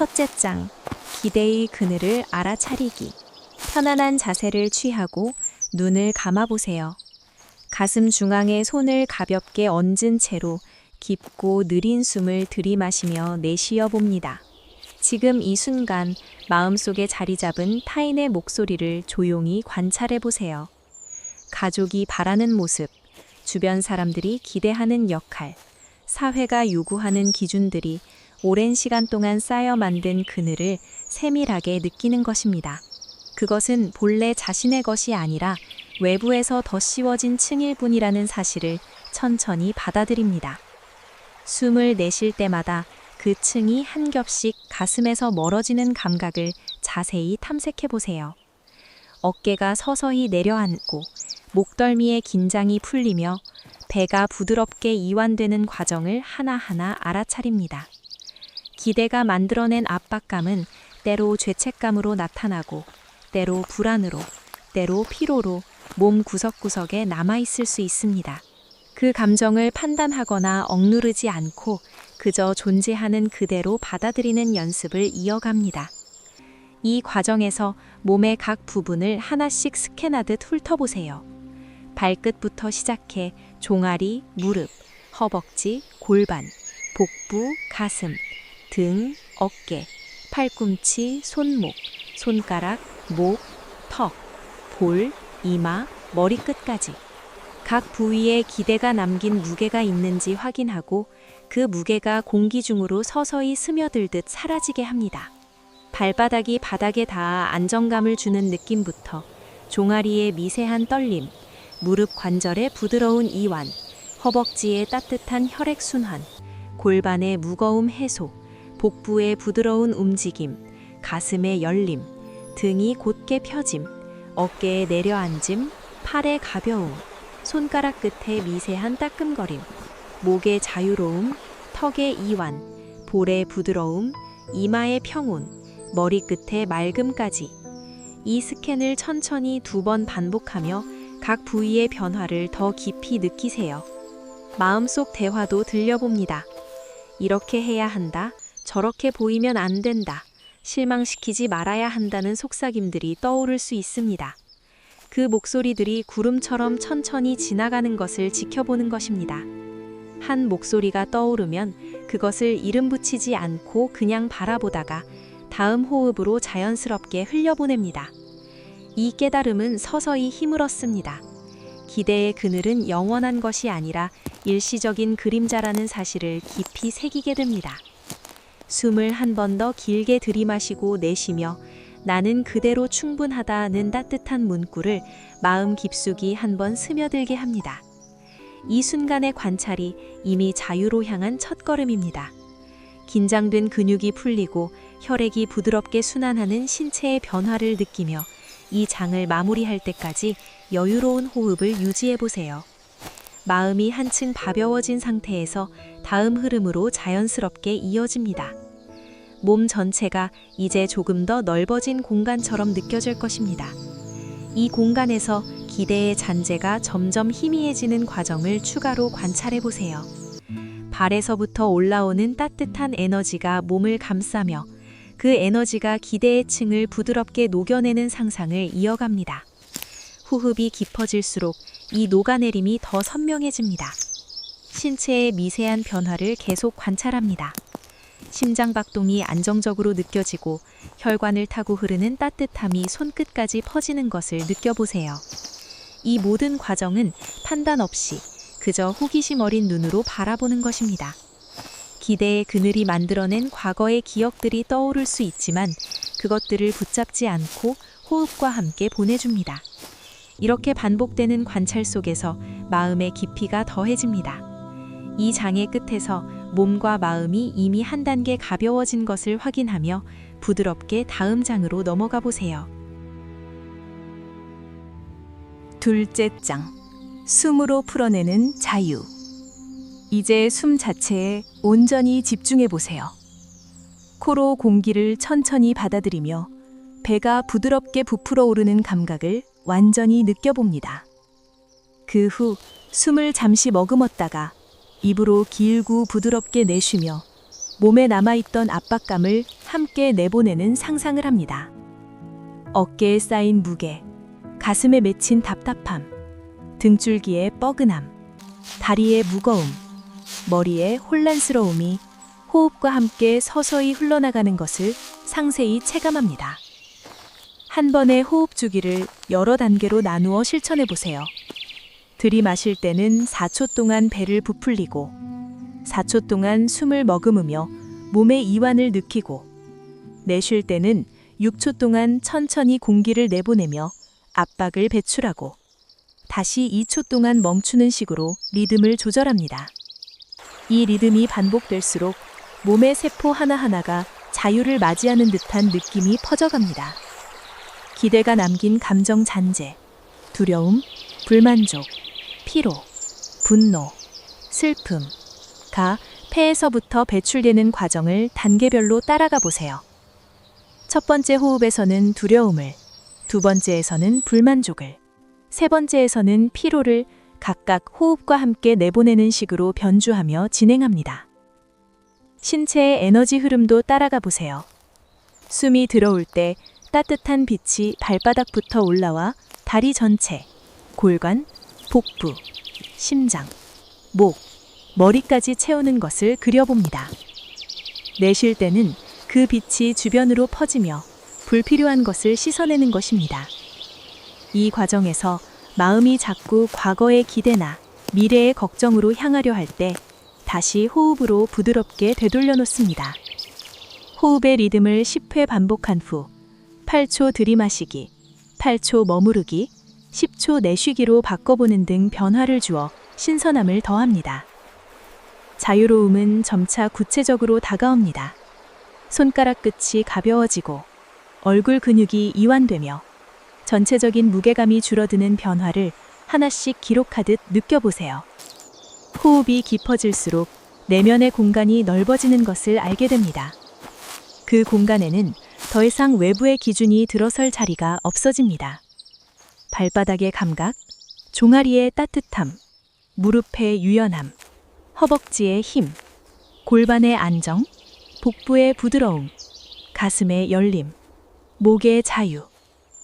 첫째 장, 기대의 그늘을 알아차리기. 편안한 자세를 취하고 눈을 감아보세요. 가슴 중앙에 손을 가볍게 얹은 채로 깊고 느린 숨을 들이마시며 내쉬어 봅니다. 지금 이 순간 마음속에 자리 잡은 타인의 목소리를 조용히 관찰해 보세요. 가족이 바라는 모습, 주변 사람들이 기대하는 역할, 사회가 요구하는 기준들이 오랜 시간 동안 쌓여 만든 그늘을 세밀하게 느끼는 것입니다. 그것은 본래 자신의 것이 아니라 외부에서 덧씌워진 층일 뿐이라는 사실을 천천히 받아들입니다. 숨을 내쉴 때마다 그 층이 한 겹씩 가슴에서 멀어지는 감각을 자세히 탐색해 보세요. 어깨가 서서히 내려앉고 목덜미의 긴장이 풀리며 배가 부드럽게 이완되는 과정을 하나하나 알아차립니다. 기대가 만들어낸 압박감은 때로 죄책감으로 나타나고 때로 불안으로, 때로 피로로 몸 구석구석에 남아있을 수 있습니다. 그 감정을 판단하거나 억누르지 않고 그저 존재하는 그대로 받아들이는 연습을 이어갑니다. 이 과정에서 몸의 각 부분을 하나씩 스캔하듯 훑어보세요. 발끝부터 시작해 종아리, 무릎, 허벅지, 골반, 복부, 가슴, 등, 어깨, 팔꿈치, 손목, 손가락, 목, 턱, 볼, 이마, 머리끝까지. 각 부위에 기대가 남긴 무게가 있는지 확인하고 그 무게가 공기 중으로 서서히 스며들듯 사라지게 합니다. 발바닥이 바닥에 닿아 안정감을 주는 느낌부터 종아리의 미세한 떨림, 무릎 관절의 부드러운 이완, 허벅지의 따뜻한 혈액순환, 골반의 무거움 해소, 복부의 부드러운 움직임, 가슴의 열림, 등이 곧게 펴짐, 어깨에 내려앉음, 팔의 가벼움, 손가락 끝에 미세한 따끔거림, 목의 자유로움, 턱의 이완, 볼의 부드러움, 이마의 평온, 머리끝의 맑음까지. 이 스캔을 천천히 2번 반복하며 각 부위의 변화를 더 깊이 느끼세요. 마음속 대화도 들려봅니다. 이렇게 해야 한다, 저렇게 보이면 안 된다, 실망시키지 말아야 한다는 속삭임들이 떠오를 수 있습니다. 그 목소리들이 구름처럼 천천히 지나가는 것을 지켜보는 것입니다. 한 목소리가 떠오르면 그것을 이름 붙이지 않고 그냥 바라보다가 다음 호흡으로 자연스럽게 흘려보냅니다. 이 깨달음은 서서히 힘을 얻습니다. 기대의 그늘은 영원한 것이 아니라 일시적인 그림자라는 사실을 깊이 새기게 됩니다. 숨을 한 번 더 길게 들이마시고 내쉬며 나는 그대로 충분하다는 따뜻한 문구를 마음 깊숙이 한번 스며들게 합니다. 이 순간의 관찰이 이미 자유로 향한 첫걸음입니다. 긴장된 근육이 풀리고 혈액이 부드럽게 순환하는 신체의 변화를 느끼며 이 장을 마무리할 때까지 여유로운 호흡을 유지해 보세요. 마음이 한층 가벼워진 상태에서 다음 흐름으로 자연스럽게 이어집니다. 몸 전체가 이제 조금 더 넓어진 공간처럼 느껴질 것입니다. 이 공간에서 기대의 잔재가 점점 희미해지는 과정을 추가로 관찰해 보세요. 발에서부터 올라오는 따뜻한 에너지가 몸을 감싸며 그 에너지가 기대의 층을 부드럽게 녹여내는 상상을 이어갑니다. 호흡이 깊어질수록 이 녹아내림이 더 선명해집니다. 신체의 미세한 변화를 계속 관찰합니다. 심장 박동이 안정적으로 느껴지고 혈관을 타고 흐르는 따뜻함이 손끝까지 퍼지는 것을 느껴보세요. 이 모든 과정은 판단 없이 그저 호기심 어린 눈으로 바라보는 것입니다. 기대의 그늘이 만들어낸 과거의 기억들이 떠오를 수 있지만 그것들을 붙잡지 않고 호흡과 함께 보내줍니다. 이렇게 반복되는 관찰 속에서 마음의 깊이가 더해집니다. 이 장의 끝에서 몸과 마음이 이미 한 단계 가벼워진 것을 확인하며 부드럽게 다음 장으로 넘어가 보세요. 둘째 장, 숨으로 풀어내는 자유. 이제 숨 자체에 온전히 집중해 보세요. 코로 공기를 천천히 받아들이며 배가 부드럽게 부풀어 오르는 감각을 완전히 느껴봅니다. 그 후 숨을 잠시 머금었다가 입으로 길고 부드럽게 내쉬며 몸에 남아있던 압박감을 함께 내보내는 상상을 합니다. 어깨에 쌓인 무게, 가슴에 맺힌 답답함, 등줄기의 뻐근함, 다리의 무거움, 머리의 혼란스러움이 호흡과 함께 서서히 흘러나가는 것을 상세히 체감합니다. 한 번의 호흡 주기를 여러 단계로 나누어 실천해 보세요. 들이마실 때는 4초 동안 배를 부풀리고 4초 동안 숨을 머금으며 몸의 이완을 느끼고 내쉴 때는 6초 동안 천천히 공기를 내보내며 압박을 배출하고 다시 2초 동안 멈추는 식으로 리듬을 조절합니다. 이 리듬이 반복될수록 몸의 세포 하나하나가 자유를 맞이하는 듯한 느낌이 퍼져갑니다. 기대가 남긴 감정 잔재, 두려움, 불만족, 피로, 분노, 슬픔가 폐에서부터 배출되는 과정을 단계별로 따라가 보세요. 첫 번째 호흡에서는 두려움을, 두 번째에서는 불만족을, 세 번째에서는 피로를 각각 호흡과 함께 내보내는 식으로 변주하며 진행합니다. 신체의 에너지 흐름도 따라가 보세요. 숨이 들어올 때 따뜻한 빛이 발바닥부터 올라와 다리 전체, 골반, 복부, 심장, 목, 머리까지 채우는 것을 그려봅니다. 내쉴 때는 그 빛이 주변으로 퍼지며 불필요한 것을 씻어내는 것입니다. 이 과정에서 마음이 자꾸 과거의 기대나 미래의 걱정으로 향하려 할 때 다시 호흡으로 부드럽게 되돌려 놓습니다. 호흡의 리듬을 10회 반복한 후 8초 들이마시기, 8초 머무르기, 10초 내쉬기로 바꿔보는 등 변화를 주어 신선함을 더합니다. 자유로움은 점차 구체적으로 다가옵니다. 손가락 끝이 가벼워지고 얼굴 근육이 이완되며 전체적인 무게감이 줄어드는 변화를 하나씩 기록하듯 느껴보세요. 호흡이 깊어질수록 내면의 공간이 넓어지는 것을 알게 됩니다. 그 공간에는 더 이상 외부의 기준이 들어설 자리가 없어집니다. 발바닥의 감각, 종아리의 따뜻함, 무릎의 유연함, 허벅지의 힘, 골반의 안정, 복부의 부드러움, 가슴의 열림, 목의 자유,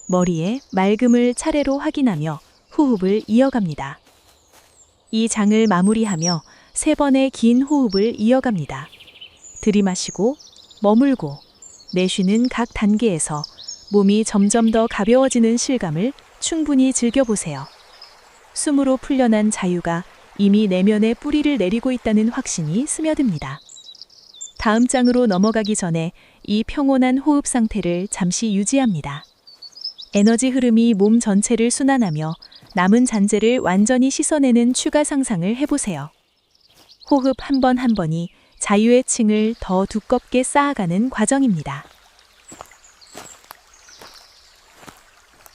머리의 맑음을 차례로 확인하며 호흡을 이어갑니다. 이 장을 마무리하며 3번의 긴 호흡을 이어갑니다. 들이마시고 머물고 내쉬는 각 단계에서 몸이 점점 더 가벼워지는 실감을 충분히 즐겨보세요. 숨으로 풀려난 자유가 이미 내면에 뿌리를 내리고 있다는 확신이 스며듭니다. 다음 장으로 넘어가기 전에 이 평온한 호흡 상태를 잠시 유지합니다. 에너지 흐름이 몸 전체를 순환하며 남은 잔재를 완전히 씻어내는 추가 상상을 해보세요. 호흡 한 번 한 번이 자유의 층을 더 두껍게 쌓아가는 과정입니다.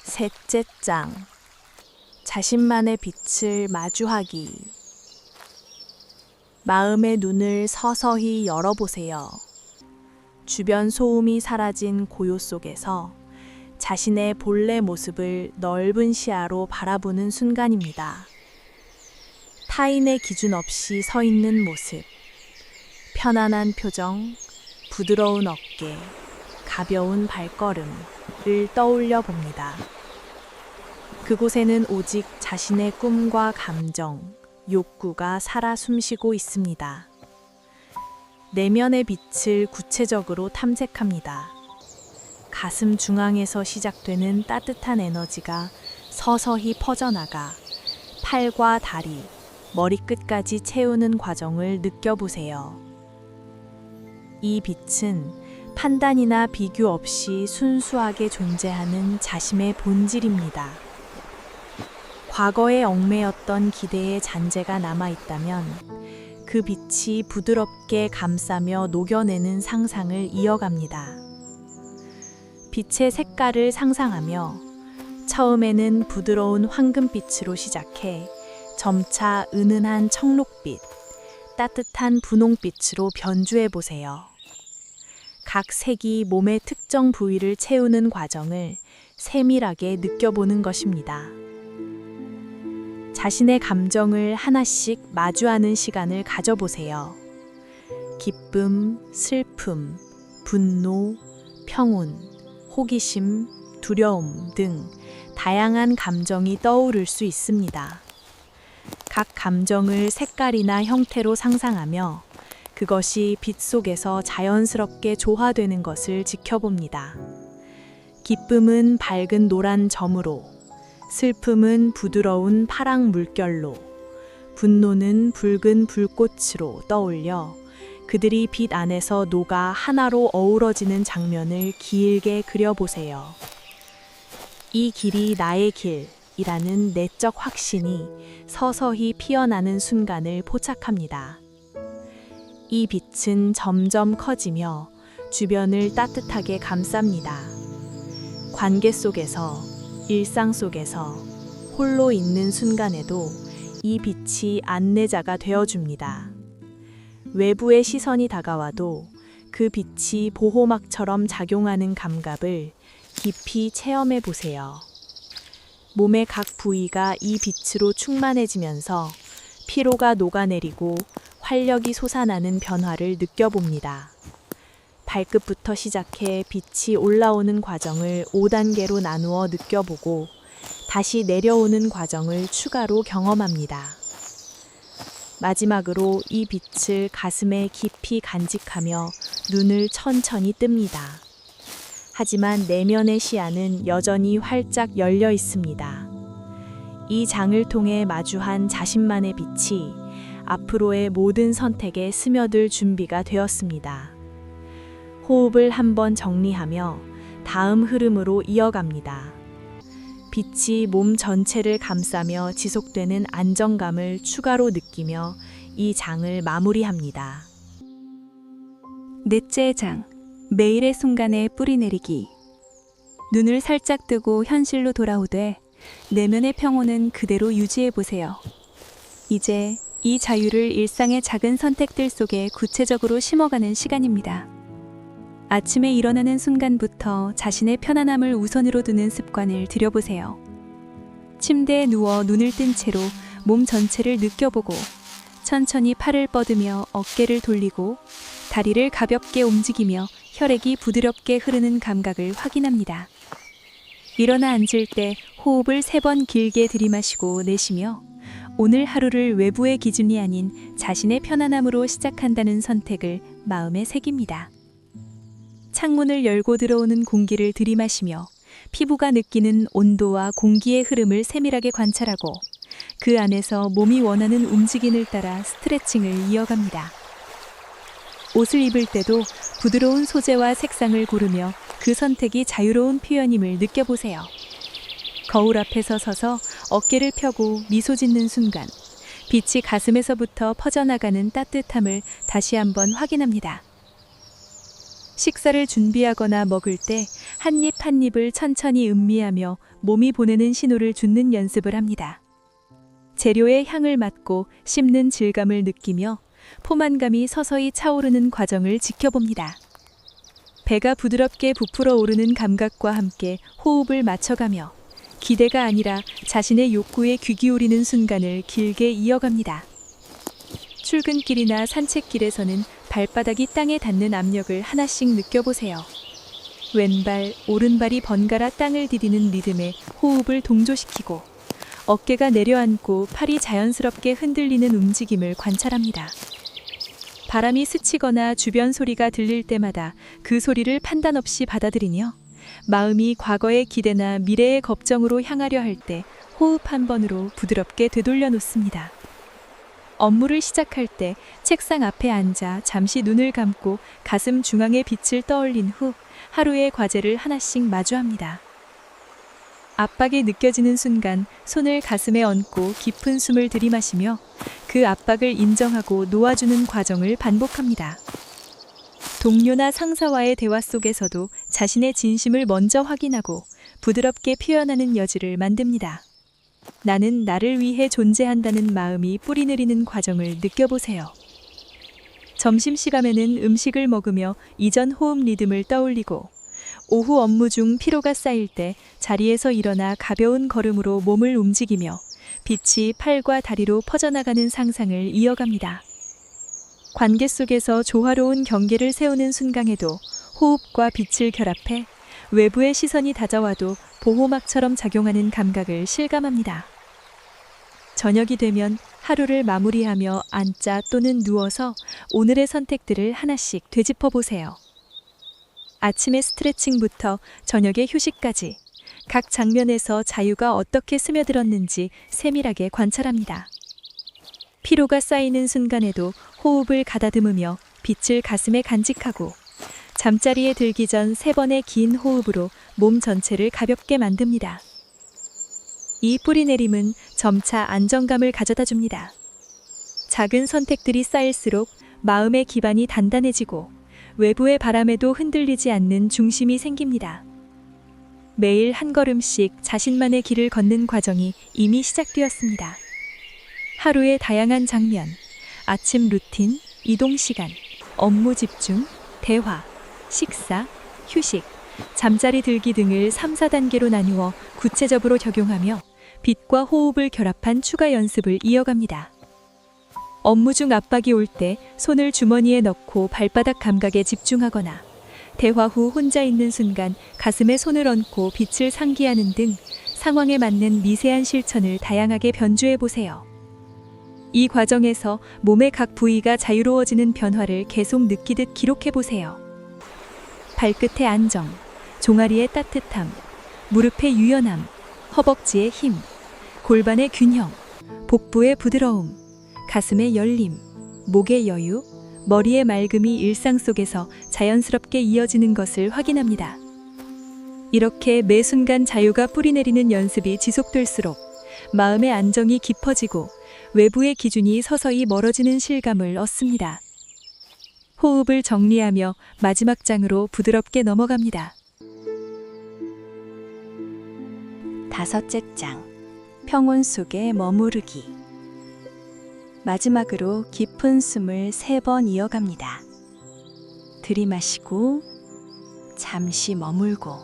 셋째 장. 자신만의 빛을 마주하기. 마음의 눈을 서서히 열어보세요. 주변 소음이 사라진 고요 속에서 자신의 본래 모습을 넓은 시야로 바라보는 순간입니다. 타인의 기준 없이 서 있는 모습, 편안한 표정, 부드러운 어깨, 가벼운 발걸음을 떠올려 봅니다. 그곳에는 오직 자신의 꿈과 감정, 욕구가 살아 숨쉬고 있습니다. 내면의 빛을 구체적으로 탐색합니다. 가슴 중앙에서 시작되는 따뜻한 에너지가 서서히 퍼져나가 팔과 다리, 머리끝까지 채우는 과정을 느껴보세요. 이 빛은 판단이나 비교 없이 순수하게 존재하는 자신의 본질입니다. 과거에 얽매였던 기대의 잔재가 남아있다면 그 빛이 부드럽게 감싸며 녹여내는 상상을 이어갑니다. 빛의 색깔을 상상하며 처음에는 부드러운 황금빛으로 시작해 점차 은은한 청록빛, 따뜻한 분홍빛으로 변주해 보세요. 각 색이 몸의 특정 부위를 채우는 과정을 세밀하게 느껴보는 것입니다. 자신의 감정을 하나씩 마주하는 시간을 가져보세요. 기쁨, 슬픔, 분노, 평온, 호기심, 두려움 등 다양한 감정이 떠오를 수 있습니다. 각 감정을 색깔이나 형태로 상상하며 그것이 빛 속에서 자연스럽게 조화되는 것을 지켜봅니다. 기쁨은 밝은 노란 점으로, 슬픔은 부드러운 파랑 물결로, 분노는 붉은 불꽃으로 떠올려 그들이 빛 안에서 녹아 하나로 어우러지는 장면을 길게 그려보세요. 이 길이 나의 길이라는 내적 확신이 서서히 피어나는 순간을 포착합니다. 이 빛은 점점 커지며 주변을 따뜻하게 감쌉니다. 관계 속에서, 일상 속에서, 홀로 있는 순간에도 이 빛이 안내자가 되어줍니다. 외부의 시선이 다가와도 그 빛이 보호막처럼 작용하는 감각을 깊이 체험해 보세요. 몸의 각 부위가 이 빛으로 충만해지면서 피로가 녹아내리고 활력이 솟아나는 변화를 느껴봅니다. 발끝부터 시작해 빛이 올라오는 과정을 5단계로 나누어 느껴보고 다시 내려오는 과정을 추가로 경험합니다. 마지막으로 이 빛을 가슴에 깊이 간직하며 눈을 천천히 뜹니다. 하지만 내면의 시야는 여전히 활짝 열려 있습니다. 이 장을 통해 마주한 자신만의 빛이 앞으로의 모든 선택에 스며들 준비가 되었습니다. 호흡을 한번 정리하며 다음 흐름으로 이어갑니다. 빛이 몸 전체를 감싸며 지속되는 안정감을 추가로 느끼며 이 장을 마무리합니다. 넷째 장, 매일의 순간에 뿌리내리기. 눈을 살짝 뜨고 현실로 돌아오되 내면의 평온은 그대로 유지해보세요. 이제 이 자유를 일상의 작은 선택들 속에 구체적으로 심어가는 시간입니다. 아침에 일어나는 순간부터 자신의 편안함을 우선으로 두는 습관을 들여보세요. 침대에 누워 눈을 뜬 채로 몸 전체를 느껴보고 천천히 팔을 뻗으며 어깨를 돌리고 다리를 가볍게 움직이며 혈액이 부드럽게 흐르는 감각을 확인합니다. 일어나 앉을 때 호흡을 3번 길게 들이마시고 내쉬며 오늘 하루를 외부의 기준이 아닌 자신의 편안함으로 시작한다는 선택을 마음에 새깁니다. 창문을 열고 들어오는 공기를 들이마시며 피부가 느끼는 온도와 공기의 흐름을 세밀하게 관찰하고 그 안에서 몸이 원하는 움직임을 따라 스트레칭을 이어갑니다. 옷을 입을 때도 부드러운 소재와 색상을 고르며 그 선택이 자유로운 표현임을 느껴보세요. 거울 앞에서 서서 어깨를 펴고 미소 짓는 순간 빛이 가슴에서부터 퍼져나가는 따뜻함을 다시 한번 확인합니다. 식사를 준비하거나 먹을 때 한 입 한 입을 천천히 음미하며 몸이 보내는 신호를 줍는 연습을 합니다. 재료의 향을 맡고 씹는 질감을 느끼며 포만감이 서서히 차오르는 과정을 지켜봅니다. 배가 부드럽게 부풀어 오르는 감각과 함께 호흡을 맞춰가며 기대가 아니라 자신의 욕구에 귀 기울이는 순간을 길게 이어갑니다. 출근길이나 산책길에서는 발바닥이 땅에 닿는 압력을 하나씩 느껴보세요. 왼발, 오른발이 번갈아 땅을 디디는 리듬에 호흡을 동조시키고 어깨가 내려앉고 팔이 자연스럽게 흔들리는 움직임을 관찰합니다. 바람이 스치거나 주변 소리가 들릴 때마다 그 소리를 판단 없이 받아들이며 마음이 과거의 기대나 미래의 걱정으로 향하려 할 때 호흡 한 번으로 부드럽게 되돌려 놓습니다. 업무를 시작할 때 책상 앞에 앉아 잠시 눈을 감고 가슴 중앙의 빛을 떠올린 후 하루의 과제를 하나씩 마주합니다. 압박이 느껴지는 순간 손을 가슴에 얹고 깊은 숨을 들이마시며 그 압박을 인정하고 놓아주는 과정을 반복합니다. 동료나 상사와의 대화 속에서도 자신의 진심을 먼저 확인하고 부드럽게 표현하는 여지를 만듭니다. 나는 나를 위해 존재한다는 마음이 뿌리내리는 과정을 느껴보세요. 점심시간에는 음식을 먹으며 이전 호흡 리듬을 떠올리고 오후 업무 중 피로가 쌓일 때 자리에서 일어나 가벼운 걸음으로 몸을 움직이며 빛이 팔과 다리로 퍼져나가는 상상을 이어갑니다. 관계 속에서 조화로운 경계를 세우는 순간에도 호흡과 빛을 결합해 외부의 시선이 다가와도 보호막처럼 작용하는 감각을 실감합니다. 저녁이 되면 하루를 마무리하며 앉자 또는 누워서 오늘의 선택들을 하나씩 되짚어 보세요. 아침의 스트레칭부터 저녁의 휴식까지 각 장면에서 자유가 어떻게 스며들었는지 세밀하게 관찰합니다. 피로가 쌓이는 순간에도 호흡을 가다듬으며 빛을 가슴에 간직하고 잠자리에 들기 전 3번의 긴 호흡으로 몸 전체를 가볍게 만듭니다. 이 뿌리내림은 점차 안정감을 가져다 줍니다. 작은 선택들이 쌓일수록 마음의 기반이 단단해지고 외부의 바람에도 흔들리지 않는 중심이 생깁니다. 매일 한 걸음씩 자신만의 길을 걷는 과정이 이미 시작되었습니다. 하루의 다양한 장면, 아침 루틴, 이동 시간, 업무 집중, 대화, 식사, 휴식, 잠자리 들기 등을 3, 4단계로 나누어 구체적으로 적용하며 빛과 호흡을 결합한 추가 연습을 이어갑니다. 업무 중 압박이 올 때 손을 주머니에 넣고 발바닥 감각에 집중하거나 대화 후 혼자 있는 순간 가슴에 손을 얹고 빛을 상기하는 등 상황에 맞는 미세한 실천을 다양하게 변주해 보세요. 이 과정에서 몸의 각 부위가 자유로워지는 변화를 계속 느끼듯 기록해 보세요. 발끝의 안정, 종아리의 따뜻함, 무릎의 유연함, 허벅지의 힘, 골반의 균형, 복부의 부드러움, 가슴의 열림, 목의 여유, 머리의 맑음이 일상 속에서 자연스럽게 이어지는 것을 확인합니다. 이렇게 매 순간 자유가 뿌리내리는 연습이 지속될수록 마음의 안정이 깊어지고 외부의 기준이 서서히 멀어지는 실감을 얻습니다. 호흡을 정리하며 마지막 장으로 부드럽게 넘어갑니다. 5째 장, 평온 속에 머무르기. 마지막으로 깊은 숨을 3번 이어갑니다. 들이마시고 잠시 머물고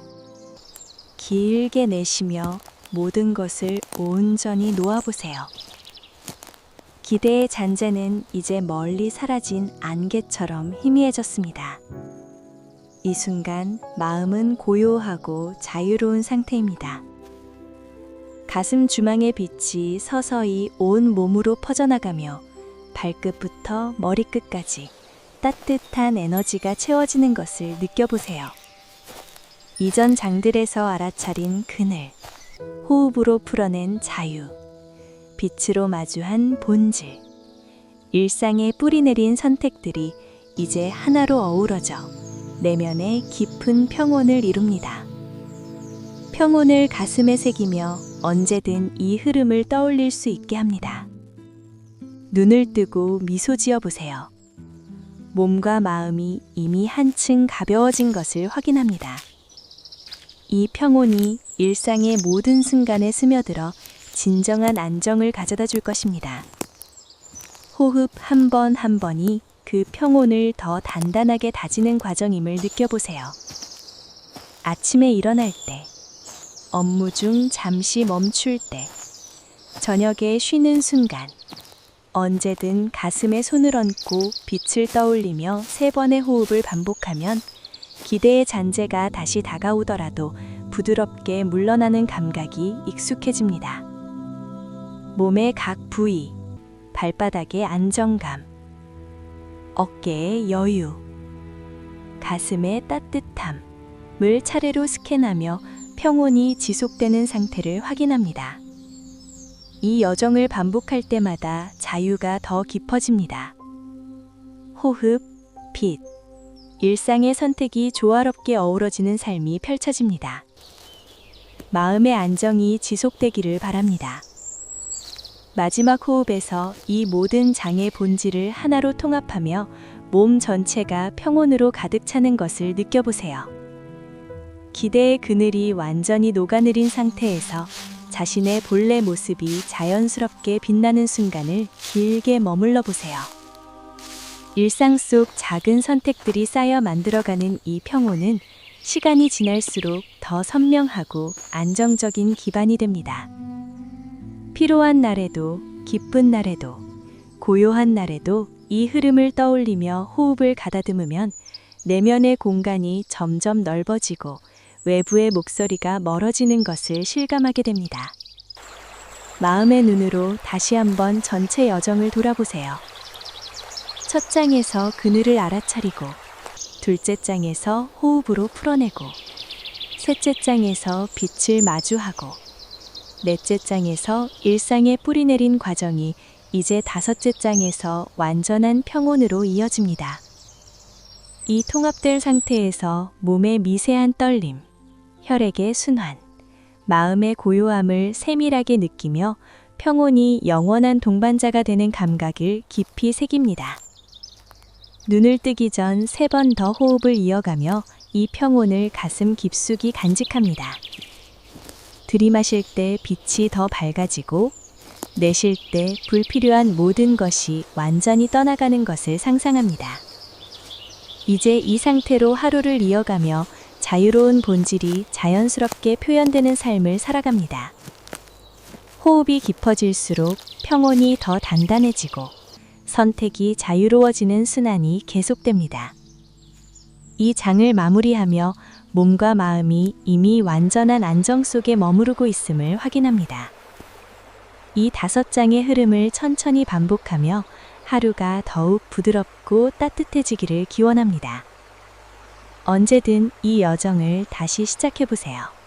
길게 내쉬며 모든 것을 온전히 놓아보세요. 기대의 잔재는 이제 멀리 사라진 안개처럼 희미해졌습니다. 이 순간 마음은 고요하고 자유로운 상태입니다. 가슴 주망의 빛이 서서히 온 몸으로 퍼져나가며 발끝부터 머리끝까지 따뜻한 에너지가 채워지는 것을 느껴보세요. 이전 장들에서 알아차린 그늘, 호흡으로 풀어낸 자유, 빛으로 마주한 본질, 일상에 뿌리내린 선택들이 이제 하나로 어우러져 내면의 깊은 평온을 이룹니다. 평온을 가슴에 새기며 언제든 이 흐름을 떠올릴 수 있게 합니다. 눈을 뜨고 미소 지어 보세요. 몸과 마음이 이미 한층 가벼워진 것을 확인합니다. 이 평온이 일상의 모든 순간에 스며들어 진정한 안정을 가져다 줄 것입니다. 호흡 한 번 한 번이 그 평온을 더 단단하게 다지는 과정임을 느껴보세요. 아침에 일어날 때, 업무 중 잠시 멈출 때, 저녁에 쉬는 순간, 언제든 가슴에 손을 얹고 빛을 떠올리며 3번의 호흡을 반복하면 기대의 잔재가 다시 다가오더라도 부드럽게 물러나는 감각이 익숙해집니다. 몸의 각 부위, 발바닥의 안정감, 어깨의 여유, 가슴의 따뜻함을 차례로 스캔하며 평온이 지속되는 상태를 확인합니다. 이 여정을 반복할 때마다 자유가 더 깊어집니다. 호흡, 빛, 일상의 선택이 조화롭게 어우러지는 삶이 펼쳐집니다. 마음의 안정이 지속되기를 바랍니다. 마지막 호흡에서 이 모든 장의 본질을 하나로 통합하며 몸 전체가 평온으로 가득 차는 것을 느껴보세요. 기대의 그늘이 완전히 녹아내린 상태에서 자신의 본래 모습이 자연스럽게 빛나는 순간을 길게 머물러 보세요. 일상 속 작은 선택들이 쌓여 만들어가는 이 평온은 시간이 지날수록 더 선명하고 안정적인 기반이 됩니다. 피로한 날에도, 기쁜 날에도, 고요한 날에도 이 흐름을 떠올리며 호흡을 가다듬으면 내면의 공간이 점점 넓어지고 외부의 목소리가 멀어지는 것을 실감하게 됩니다. 마음의 눈으로 다시 한번 전체 여정을 돌아보세요. 첫 장에서 그늘을 알아차리고, 둘째 장에서 호흡으로 풀어내고, 셋째 장에서 빛을 마주하고, 넷째 장에서 일상에 뿌리내린 과정이 이제 다섯째 장에서 완전한 평온으로 이어집니다. 이 통합된 상태에서 몸의 미세한 떨림, 혈액의 순환, 마음의 고요함을 세밀하게 느끼며 평온이 영원한 동반자가 되는 감각을 깊이 새깁니다. 눈을 뜨기 전 3번 더 호흡을 이어가며 이 평온을 가슴 깊숙이 간직합니다. 들이마실 때 빛이 더 밝아지고, 내쉴 때 불필요한 모든 것이 완전히 떠나가는 것을 상상합니다. 이제 이 상태로 하루를 이어가며 자유로운 본질이 자연스럽게 표현되는 삶을 살아갑니다. 호흡이 깊어질수록 평온이 더 단단해지고 선택이 자유로워지는 순환이 계속됩니다. 이 장을 마무리하며 몸과 마음이 이미 완전한 안정 속에 머무르고 있음을 확인합니다. 이 5장의 흐름을 천천히 반복하며 하루가 더욱 부드럽고 따뜻해지기를 기원합니다. 언제든 이 여정을 다시 시작해보세요.